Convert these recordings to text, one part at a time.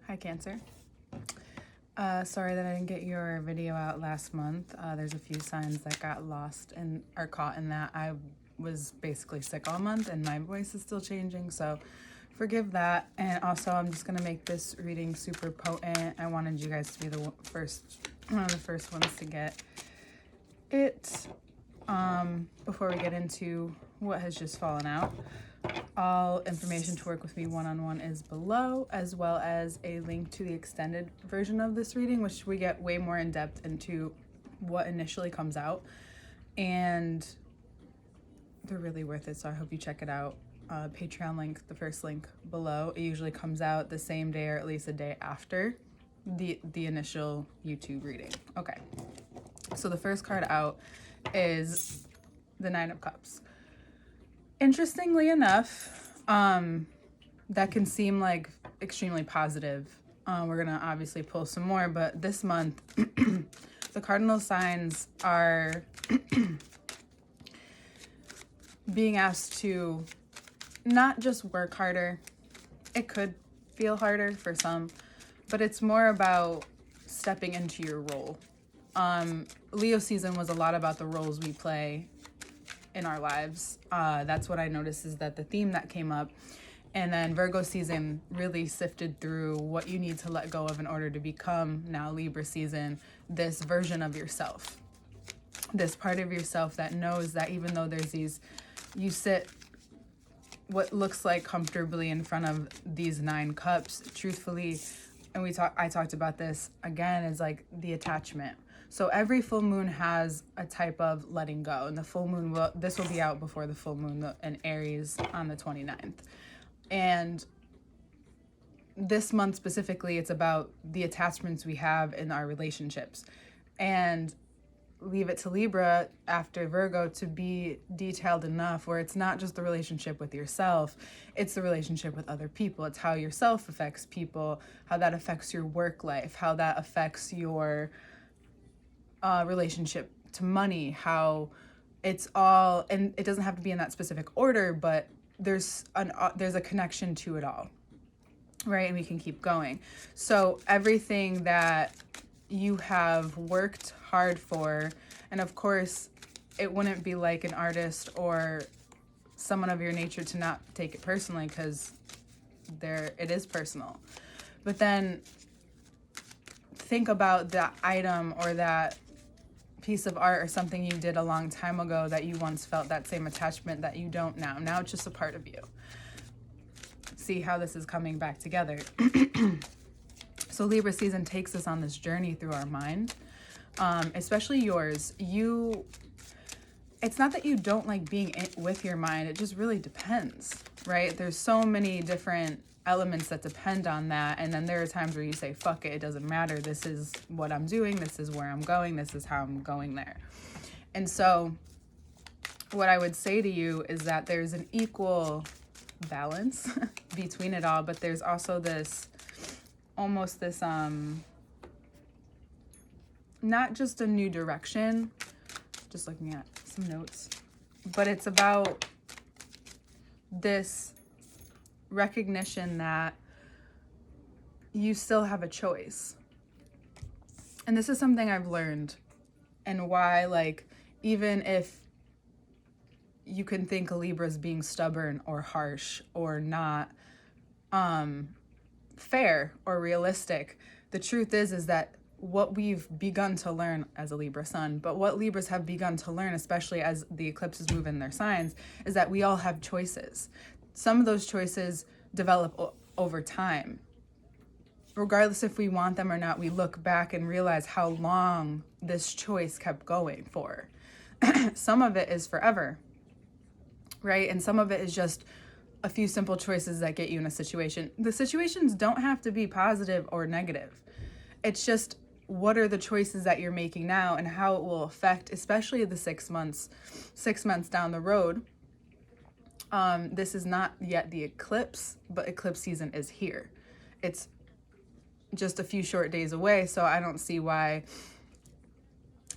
Hi, Cancer. Sorry that I didn't get your video out last month. There's a few signs that got lost and are caught in that. I was basically sick all month and my voice is still changing, so forgive that. And also, I'm just gonna make this reading super potent. I wanted you guys to be one of the first ones to get it. Before we get into what has just fallen out, all information to work with me one-on-one is below, as well as a link to the extended version of this reading, which we get way more in depth into what initially comes out, and they're really worth it, so I hope you check it out. Patreon link, the first link below. It usually comes out the same day or at least a day after the initial YouTube reading. Okay, so the first card out is the Nine of Cups. Interestingly enough, that can seem like extremely positive. We're gonna obviously pull some more, but this month the cardinal signs are being asked to not just work harder. It could feel harder for some, but it's more about stepping into your role. Leo season was a lot about the roles we play in our lives. That's what I noticed, is that the theme that came up. And then Virgo season really sifted through what you need to let go of in order to become, now Libra season, this version of yourself. This part of yourself that knows that even though there's these, you sit what looks like comfortably in front of these 9 cups, truthfully, and I talked about this again, is like the attachment. So every full moon has a type of letting go, and the full moon this will be out before the full moon in Aries on the 29th. And this month specifically, it's about the attachments we have in our relationships. And leave it to Libra after Virgo to be detailed enough where it's not just the relationship with yourself, it's the relationship with other people. It's how yourself affects people, how that affects your work life, how that affects your relationship to money, how it's all, and it doesn't have to be in that specific order, but there's a connection to it all, right? And we can keep going. So everything that you have worked hard for, and of course it wouldn't be like an artist or someone of your nature to not take it personally, because it is personal, but then think about that item or that piece of art or something you did a long time ago that you once felt that same attachment that you don't now it's just a part of you. See how this is coming back together. So Libra season takes us on this journey through our mind, especially yours. It's not that you don't like being with your mind, it just really depends, right? There's so many different elements that depend on that, and then there are times where you say, fuck it, it doesn't matter, this is what I'm doing, this is where I'm going, this is how I'm going there. And so what I would say to you is that there's an equal balance between it all, but there's also this almost this not just a new direction, just looking at some notes, but it's about this recognition that you still have a choice. And this is something I've learned, and why, like, even if you can think of Libra as being stubborn or harsh or not fair or realistic, the truth is that what we've begun to learn as a Libra sun, but what Libras have begun to learn, especially as the eclipses move in their signs, is that we all have choices. Some of those choices develop over time. Regardless if we want them or not, we look back and realize how long this choice kept going for. Some of it is forever, right? And some of it is just a few simple choices that get you in a situation. The situations don't have to be positive or negative. It's just, what are the choices that you're making now and how it will affect, especially the 6 months down the road. This is not yet the eclipse, but eclipse season is here. It's just a few short days away, so I don't see why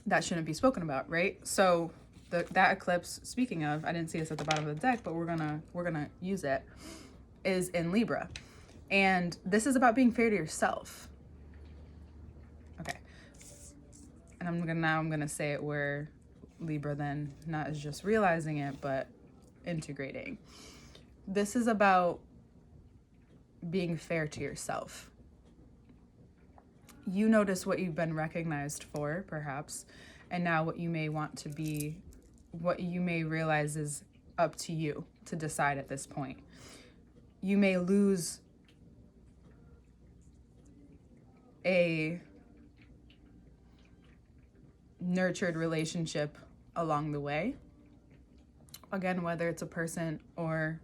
that shouldn't be spoken about, right? So that eclipse, speaking of, I didn't see this at the bottom of the deck, but we're gonna use it, is in Libra. And this is about being fair to yourself. Okay. And I'm gonna say it where Libra then not as just realizing it, but integrating. This is about being fair to yourself. You notice what you've been recognized for, perhaps, and now what you may want to be, what you may realize is up to you to decide at this point. You may lose a nurtured relationship along the way. Again, whether it's a person or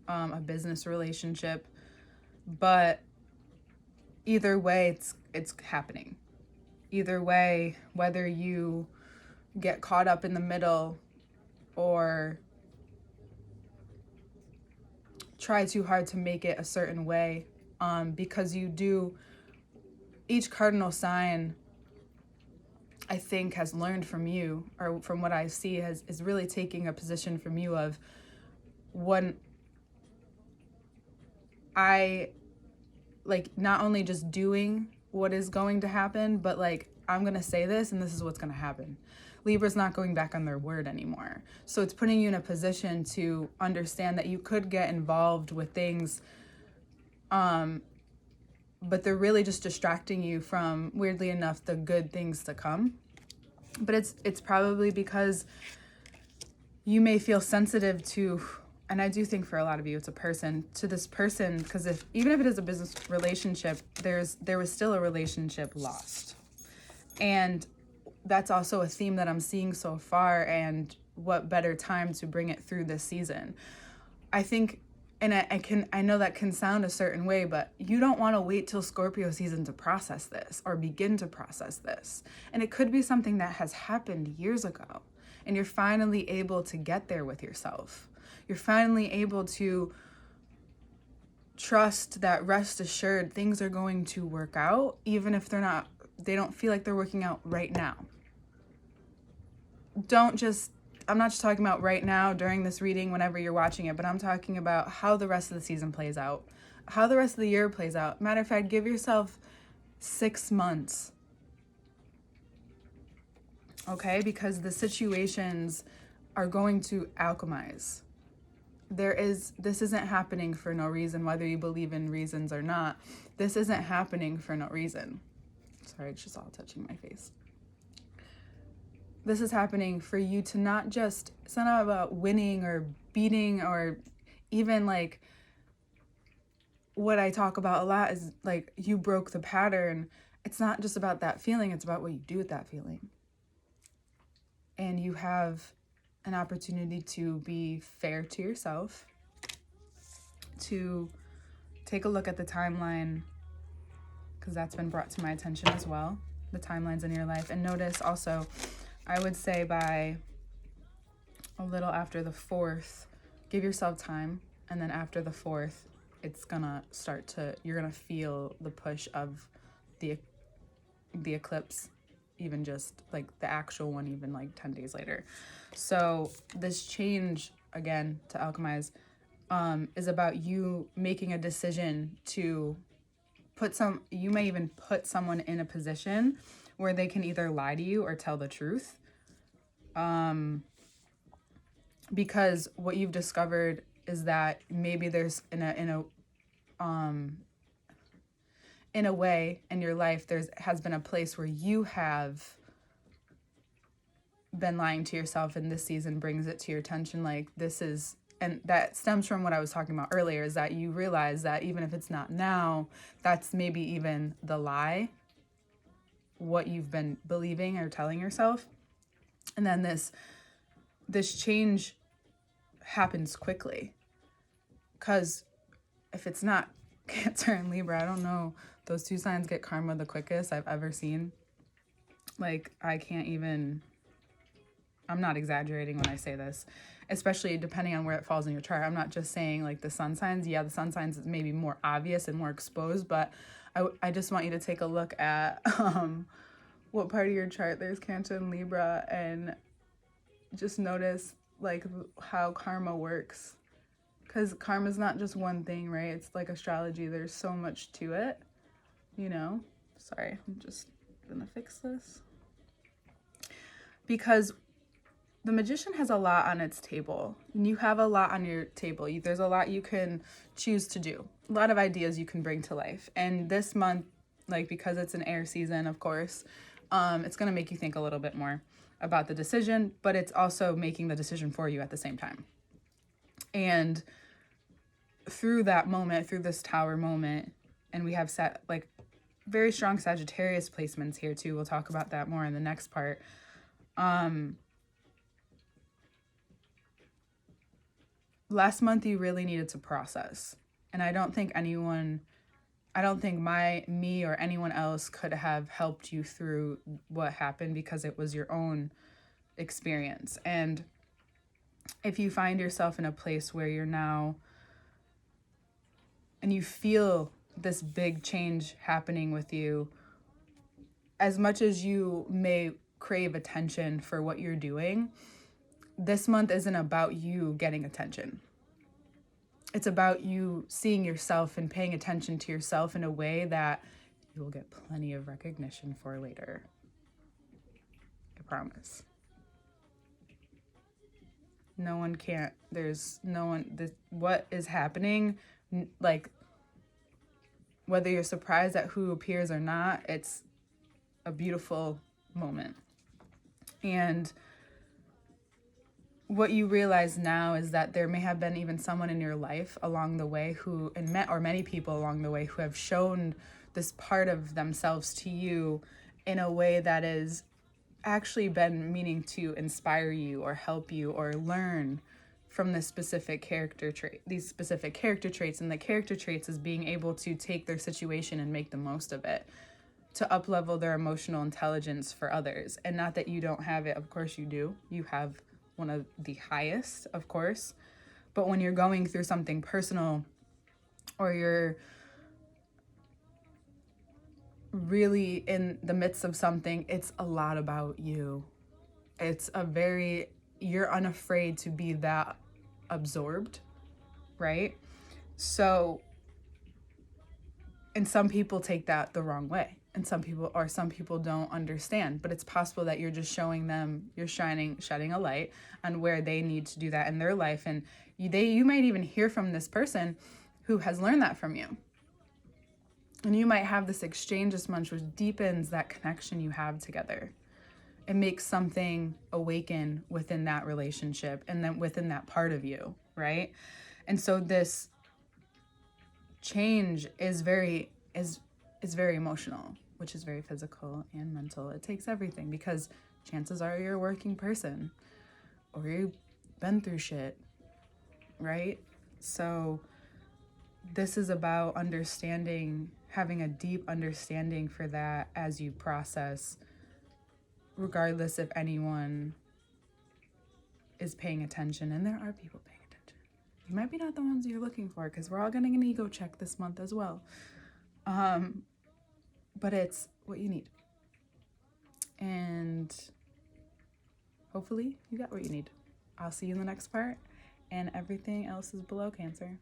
a business relationship, but either way, it's happening. Either way, whether you get caught up in the middle or try too hard to make it a certain way, because you do, each cardinal sign, I think, has learned from you, or from what I see, is really taking a position from you of, when I, like, not only just doing what is going to happen, but like, I'm going to say this and this is what's going to happen. Libra's not going back on their word anymore. So it's putting you in a position to understand that you could get involved with things, but they're really just distracting you from, weirdly enough, the good things to come. But it's probably because you may feel sensitive to, and I do think for a lot of you, it's a person, to this person, because even if it is a business relationship, there was still a relationship lost. And that's also a theme that I'm seeing so far, and what better time to bring it through this season. I think, and I know that can sound a certain way, but you don't want to wait till Scorpio season to process this or begin to process this. And it could be something that has happened years ago, and you're finally able to get there with yourself. You're finally able to trust that, rest assured, things are going to work out, even if they don't feel like they're working out right now. I'm not just talking about right now during this reading, whenever you're watching it, but I'm talking about how the rest of the season plays out, how the rest of the year plays out. Matter of fact, give yourself 6 months. Okay? Because the situations are going to alchemize. This isn't happening for no reason, whether you believe in reasons or not. This isn't happening for no reason. Sorry, it's just all touching my face. This is happening for you to not just, it's not about winning or beating, or even like what I talk about a lot is like, you broke the pattern. It's not just about that feeling, it's about what you do with that feeling. And you have an opportunity to be fair to yourself, to take a look at the timeline, because that's been brought to my attention as well, the timelines in your life. And notice also, I would say by a little after the 4th, give yourself time. And then after the 4th, it's gonna you're gonna feel the push of the eclipse, even just like the actual one, even like 10 days later. So this change, again, to alchemize, is about you making a decision to you may even put someone in a position where they can either lie to you or tell the truth. Because what you've discovered is that maybe there's in a way in your life, has been a place where you have been lying to yourself, and this season brings it to your attention. Like, and that stems from what I was talking about earlier, is that you realize that even if it's not now, that's maybe even the lie, what you've been believing or telling yourself. And then this change happens quickly, because if it's not Cancer and Libra, I don't know, those two signs get karma the quickest I've ever seen. Like, I'm not exaggerating when I say this, especially depending on where it falls in your chart. I'm not just saying like the sun signs. Yeah, the sun signs is maybe more obvious and more exposed, but I just want you to take a look at what part of your chart there's Cancer and Libra, and just notice like how karma works. Because karma's not just one thing, right? It's like astrology. There's so much to it, you know? Sorry, I'm just gonna fix this. Because the Magician has a lot on its table. And you have a lot on your table. There's a lot you can choose to do. A lot of ideas you can bring to life. And this month, like, because it's an air season, of course, it's gonna make you think a little bit more about the decision, but it's also making the decision for you at the same time. And through that moment, through this Tower moment, and we have set like very strong Sagittarius placements here too. We'll talk about that more in the next part. Last month you really needed to process. And I don't think me or anyone else could have helped you through what happened, because it was your own experience. And if you find yourself in a place where you're now, and you feel this big change happening with you, as much as you may crave attention for what you're doing, this month isn't about you getting attention. It's about you seeing yourself and paying attention to yourself in a way that you will get plenty of recognition for later. I promise. What is happening, like, whether you're surprised at who appears or not, it's a beautiful moment. And what you realize now is that there may have been even someone in your life along the way or many people along the way who have shown this part of themselves to you in a way that has actually been meaning to inspire you or help you or learn from these specific character traits. And the character traits is being able to take their situation and make the most of it, to up-level their emotional intelligence for others. And not that you don't have it. Of course you do. You have one of the highest, of course. But when you're going through something personal, or you're really in the midst of something, it's a lot about you. You're unafraid to be that absorbed, right? So, and some people take that the wrong way, and some people don't understand, but it's possible that you're just showing them, you're shedding a light on where they need to do that in their life. And you might even hear from this person who has learned that from you. And you might have this exchange this month, which deepens that connection you have together. It makes something awaken within that relationship and then within that part of you, right? And so this change is very emotional, which is very physical and mental. It takes everything, because chances are you're a working person or you've been through shit, right? So this is about understanding, having a deep understanding for that as you process, regardless if anyone is paying attention. And there are people paying attention. You might be not the ones you're looking for, because we're all getting an ego check this month as well. But it's what you need. And hopefully you got what you need. I'll see you in the next part. And everything else is below, Cancer.